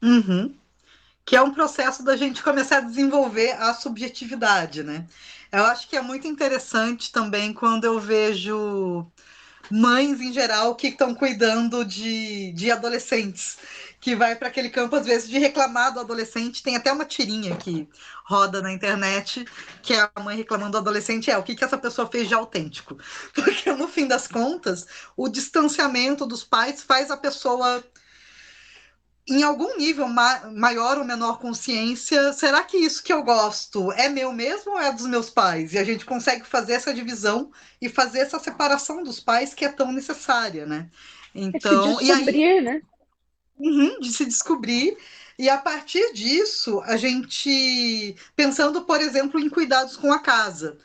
Uhum. Que é um processo da gente começar a desenvolver a subjetividade, né? Eu acho que é muito interessante também quando eu vejo mães em geral que estão cuidando de adolescentes, que vai para aquele campo, às vezes, de reclamar do adolescente. Tem até uma tirinha que roda na internet, que é a mãe reclamando do adolescente, o que, que essa pessoa fez de autêntico. Porque, no fim das contas, o distanciamento dos pais faz a pessoa em algum nível maior ou menor consciência, será que isso que eu gosto é meu mesmo ou é dos meus pais? E a gente consegue fazer essa divisão e fazer essa separação dos pais que é tão necessária, né? É se Então, e aí, descobrir, né? de se descobrir, e a partir disso, a gente, pensando, por exemplo, em cuidados com a casa,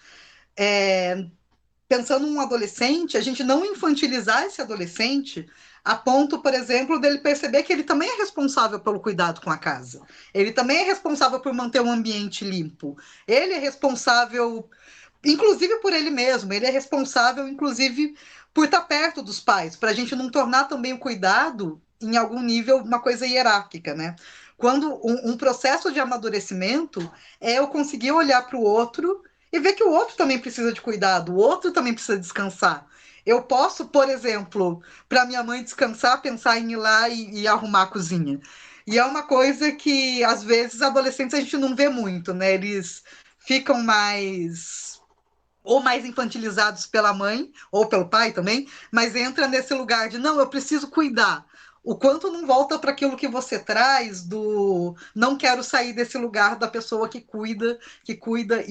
pensando num adolescente, a gente não infantilizar esse adolescente a ponto, por exemplo, dele perceber que ele também é responsável pelo cuidado com a casa. Ele também é responsável por manter um ambiente limpo. Ele é responsável, inclusive, por ele mesmo. Ele é responsável, inclusive, por estar perto dos pais, para a gente não tornar também o cuidado, em algum nível, uma coisa hierárquica, né? Quando um processo de amadurecimento é eu conseguir olhar para o outro e ver que o outro também precisa de cuidado, o outro também precisa descansar. Eu posso, por exemplo, para minha mãe descansar, pensar em ir lá e arrumar a cozinha. E é uma coisa que, às vezes, adolescentes a gente não vê muito, né? Eles ficam mais ou mais infantilizados pela mãe ou pelo pai também, mas entra nesse lugar de não, eu preciso cuidar. O quanto não volta para aquilo que você traz do não quero sair desse lugar da pessoa que cuida e cuida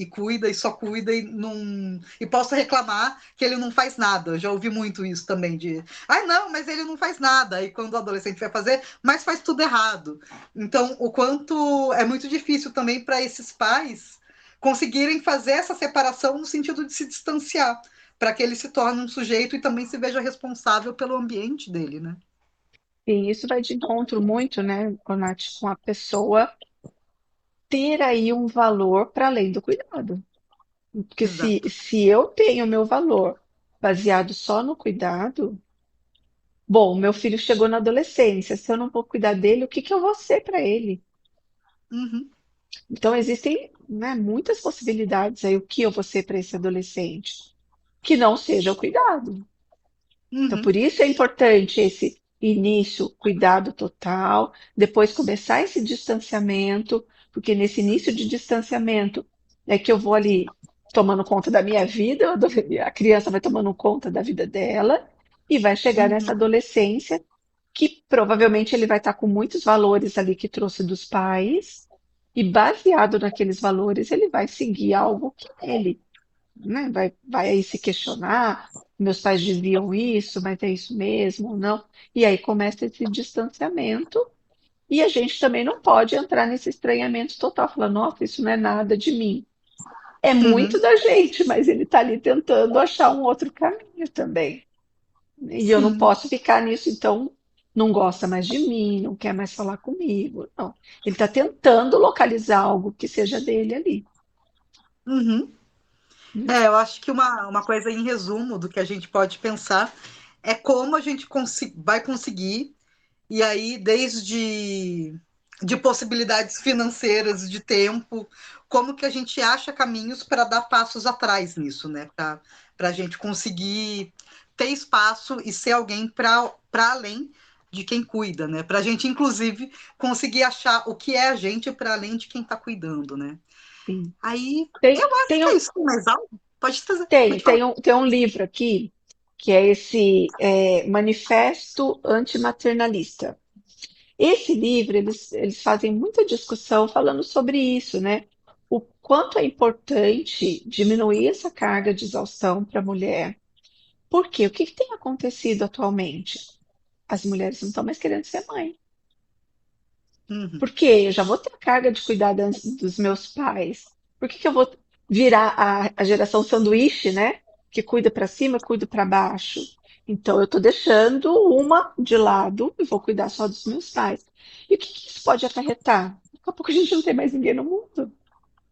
e só cuida e não e posso reclamar que ele não faz nada. Eu já ouvi muito isso também de, ai não, mas ele não faz nada. E quando o adolescente vai fazer, mas faz tudo errado. Então, o quanto é muito difícil também para esses pais conseguirem fazer essa separação no sentido de se distanciar, para que ele se torne um sujeito e também se veja responsável pelo ambiente dele, né? E isso vai de encontro muito, né, Nath, com a pessoa ter aí um valor para além do cuidado. Porque Exato. se eu tenho meu valor baseado só no cuidado, bom, meu filho chegou na adolescência, se eu não vou cuidar dele, o que que eu vou ser para ele? Uhum, Então, existem, né, muitas possibilidades aí, o que eu vou ser para esse adolescente, que não seja o cuidado. Então, uhum, por isso é importante esse início, cuidado total, depois começar esse distanciamento, porque nesse início de distanciamento é que eu vou ali tomando conta da minha vida, a criança vai tomando conta da vida dela e vai chegar nessa uhum, adolescência que provavelmente ele vai estar com muitos valores ali que trouxe dos pais e baseado naqueles valores ele vai seguir algo que é ele, né? Vai aí se questionar, meus pais diziam isso, mas é isso mesmo ou não? E aí começa esse distanciamento, e a gente também não pode entrar nesse estranhamento total, falar, nossa, isso não é nada de mim. É muito uhum. da gente, mas ele está ali tentando achar um outro caminho também. E eu não Sim. posso ficar nisso, então não gosta mais de mim, não quer mais falar comigo. Não. Ele está tentando localizar algo que seja dele ali. Uhum. Né? Eu acho que uma coisa em resumo do que a gente pode pensar é como a gente vai conseguir, e aí desde de possibilidades financeiras, de tempo, como que a gente acha caminhos para dar passos atrás nisso, né? Para a gente conseguir ter espaço e ser alguém para além de quem cuida, né? Para a gente, inclusive, conseguir achar o que é a gente para além de quem está cuidando, né? Sim. Aí, Tem, eu acho tem que é um, isso. Tem mais algo? Pode trazer, Tem, pode falar. tem um livro aqui, que é esse Manifesto Antimaternalista. Esse livro, eles fazem muita discussão falando sobre isso, né? O quanto é importante diminuir essa carga de exaustão para a mulher. Por quê? O que que tem acontecido atualmente? As mulheres não estão mais querendo ser mãe. Uhum, Porque eu já vou ter a carga de cuidar dos meus pais. Por que que eu vou virar a geração sanduíche, né? Que cuida para cima, cuida para baixo. Então eu estou deixando uma de lado e vou cuidar só dos meus pais. E o que que isso pode acarretar? Daqui a pouco a gente não tem mais ninguém no mundo.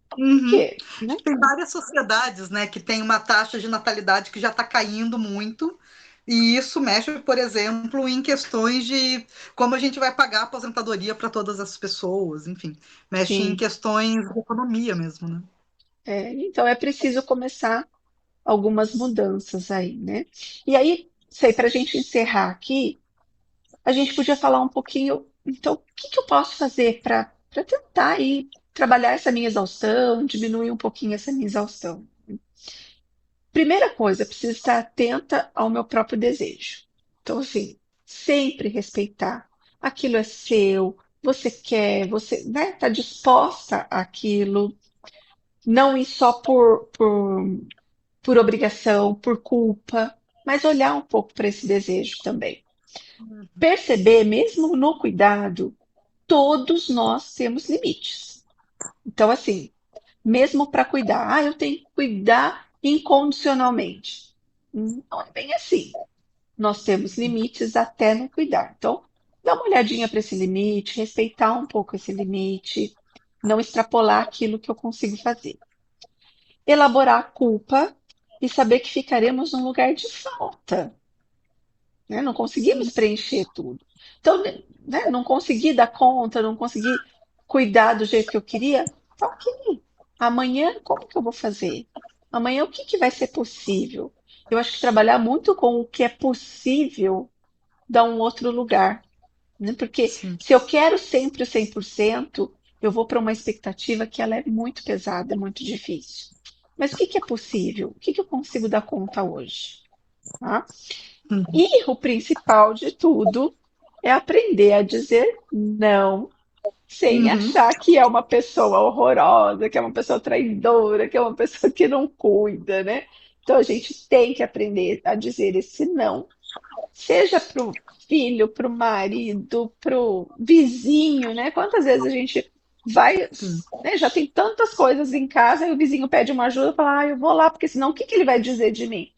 Por uhum. quê? Né? Tem várias sociedades, né, que tem uma taxa de natalidade que já está caindo muito, E isso mexe, por exemplo, em questões de como a gente vai pagar a aposentadoria para todas as pessoas, enfim, mexe em Sim. questões de economia mesmo, né? Então é preciso começar algumas mudanças aí, né? E aí, sei, para a gente encerrar aqui, a gente podia falar um pouquinho, então, o que que eu posso fazer para tentar aí trabalhar essa minha exaustão, diminuir um pouquinho essa minha exaustão? Primeira coisa, eu preciso estar atenta ao meu próprio desejo. Então, assim, sempre respeitar. Aquilo é seu, você quer, você, né, tá disposta àquilo, não ir só por obrigação, por culpa, mas olhar um pouco para esse desejo também. Perceber, mesmo no cuidado, todos nós temos limites. Então, assim, mesmo para cuidar, eu tenho que cuidar incondicionalmente. Não é bem assim. Nós temos limites até no cuidar. Então, dá uma olhadinha para esse limite, respeitar um pouco esse limite, não extrapolar aquilo que eu consigo fazer. Elaborar a culpa e saber que ficaremos num lugar de falta, né? Não conseguimos Sim. preencher tudo. Então, né, não consegui dar conta, não consegui cuidar do jeito que eu queria. Tá ok. Amanhã, como que eu vou fazer? Amanhã, o que que vai ser possível? Eu acho que trabalhar muito com o que é possível dá um outro lugar, né? Porque Sim. se eu quero sempre o 100%, eu vou para uma expectativa que ela é muito pesada, é muito difícil. Mas o que que é possível? O que que eu consigo dar conta hoje? Tá? Uhum. E o principal de tudo é aprender a dizer não, sem Uhum. achar que é uma pessoa horrorosa, que é uma pessoa traidora, que é uma pessoa que não cuida, né? Então a gente tem que aprender a dizer esse não, seja para o filho, para o marido, para o vizinho, né? Quantas vezes a gente vai, Sim. né, já tem tantas coisas em casa e o vizinho pede uma ajuda, fala, ah, eu vou lá, porque senão o que que ele vai dizer de mim?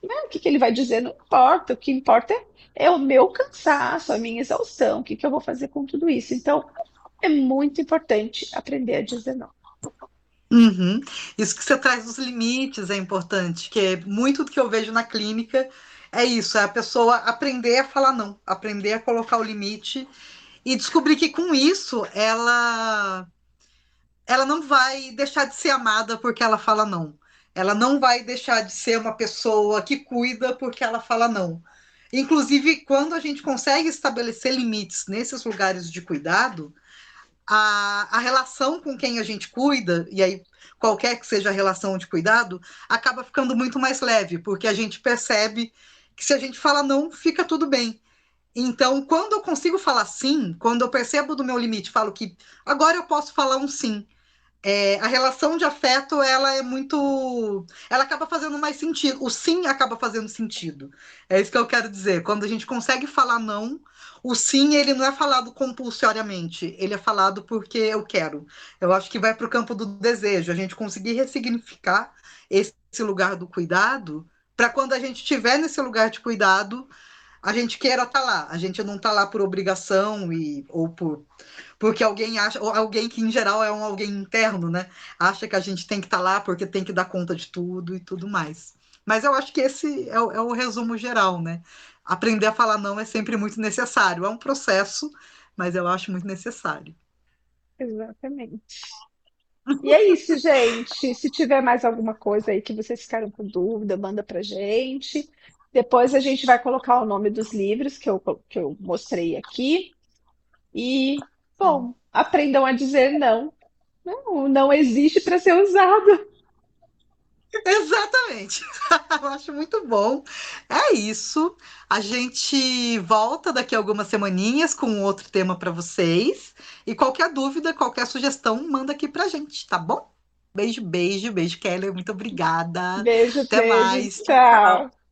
Né? O que que ele vai dizer não importa, o que importa é o meu cansaço, a minha exaustão, o que que eu vou fazer com tudo isso. Então, é muito importante aprender a dizer não. Uhum. Isso que você traz dos limites é importante, que é muito do que eu vejo na clínica é isso, é a pessoa aprender a falar não, aprender a colocar o limite e descobrir que com isso ela não vai deixar de ser amada porque ela fala não. Ela não vai deixar de ser uma pessoa que cuida porque ela fala não. Inclusive, quando a gente consegue estabelecer limites nesses lugares de cuidado, a relação com quem a gente cuida, e aí qualquer que seja a relação de cuidado, acaba ficando muito mais leve, porque a gente percebe que se a gente fala não, fica tudo bem. Então, quando eu consigo falar sim, quando eu percebo do meu limite, falo que agora eu posso falar um sim, a relação de afeto ela é muito, ela acaba fazendo mais sentido, o sim acaba fazendo sentido, é isso que eu quero dizer. Quando a gente consegue falar não, o sim ele não é falado compulsoriamente, ele é falado porque eu quero. Eu acho que vai para o campo do desejo, a gente conseguir ressignificar esse lugar do cuidado para quando a gente estiver nesse lugar de cuidado a gente queira estar lá, a gente não está lá por obrigação ou porque alguém acha, ou alguém que em geral é um alguém interno, né? Acha que a gente tem que estar lá porque tem que dar conta de tudo e tudo mais. Mas eu acho que esse é o resumo geral, né? Aprender a falar não é sempre muito necessário. É um processo, mas eu acho muito necessário. Exatamente. E é isso, gente. Se tiver mais alguma coisa aí que vocês ficaram com dúvida, manda pra gente. Depois a gente vai colocar o nome dos livros que eu mostrei aqui. E, Sim. bom, aprendam a dizer não. Não, não existe para ser usado. Exatamente. Eu acho muito bom. É isso. A gente volta daqui a algumas semaninhas com outro tema para vocês. E qualquer dúvida, qualquer sugestão, manda aqui pra gente, tá bom? Beijo, beijo, beijo, Keller. Muito obrigada. Beijo, Até beijo, mais. Tchau, tchau. tchau.